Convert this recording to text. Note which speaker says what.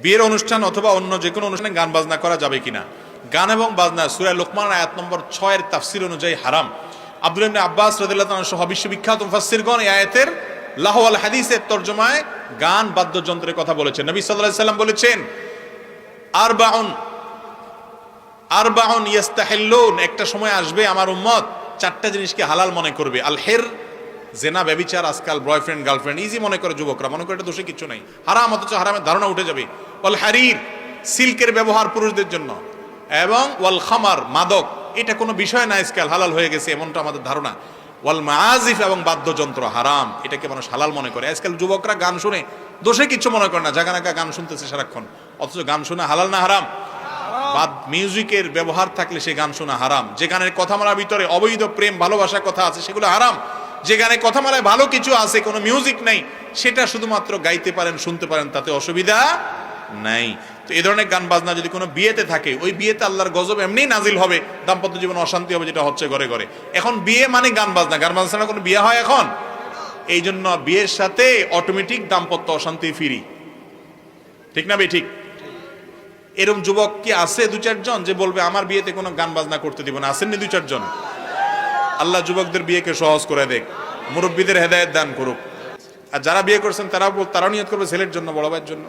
Speaker 1: বিয়ের অনুষ্ঠান অথবা অন্য যে কোনো অনুষ্ঠানে গান বাজনা করা যাবে কিনা? গান এবং বাজনা সূরা লোকমান আয়াত নম্বর 6 এর তাফসীর অনুযায়ী হারাম। আব্দুল্লাহ ইবনে আব্বাস রাদিয়াল্লাহু তাআলা সহ বিশ্ববিখ্যাত মুফাসসিরগণ এই আয়াতের লাহু আল হাদিসের তরজমায় গান বাদ্যযন্ত্রের কথা বলেছেন। নবী সাল্লাল্লাহু আলাইহি সাল্লাম বলেছেন, আরবাউন ইয়াস্তাহিল্লুন, একটা সময় আসবে আমার উম্মত চারটা জিনিসকে হালাল মনে করবে। আল হির, জেনা, ব্যভিচার, আজকাল বয়ফ্রেন্ড গার্লফ্রেন্ড ইজি মনে করে যুবকরা, মনে করে এটা দোষে কিছু নাই, হারাম, অথচ হারামের ধারণা উঠে যাবে। ওয়াল হারির, সিল্কের ব্যবহার পুরুষদের জন্য, এবং ওয়াল খামার, মাদক, এটা কোনো বিষয় না, আজকাল হালাল হয়ে গেছে এমনটা আমাদের ধারণা। ওয়াল মাআজিফ, এবং বাদ্যযন্ত্র হারাম, এটাকে মানুষ হালাল মনে করে। আজকাল যুবকরা গান শুনে দোষে কিছু মনে করে না, জাগানাকা গান শুনতেছে সারাক্ষণ, অথচ গান শোনা হালাল না হারাম? বাদ মিউজিকের ব্যবহার থাকলে সে গান শোনা হারাম। যে গানের কথামালার ভিতরে অবৈধ প্রেম ভালোবাসার কথা আছে সেগুলো হারাম। যে গানে কথামালায় ভালো কিছু আছে, কোনো মিউজিক নেই, সেটা শুধুমাত্র গাইতে পারেন, শুনতে পারেন, তাতে অসুবিধা নাই। তো এই ধরনের গান বাজনা যদি কোনো বিয়েতে থাকে, ওই বিয়েতে আল্লাহর গজব এমনিই নাজিল হবে, দাম্পত্য জীবনে অশান্তি হবে, যেটা হচ্ছে ঘরে ঘরে। এখন বিয়ে মানে গান বাজনা, গান বাজনা ছাড়া কোনো বিয়ে হয় এখন? এই জন্য বিয়ের সাথে অটোমেটিক দাম্পত্য অশান্তি ফিরি, ঠিক না বে ঠিক? এরকম যুবক কি আছে দু চারজন যে বলবে আমার বিয়েতে কোনো গান বাজনা করতে দিব না? আসেননি দু চারজন? আল্লাহ যুবকদের বিয়েকে সহজ করে দেখ, মুরব্বীদের হেদায়েত দান করুক। আর যারা বিয়ে করছেন তারাও নিয়ত করবে ছেলের জন্য, বড় ভাইয়ের জন্য।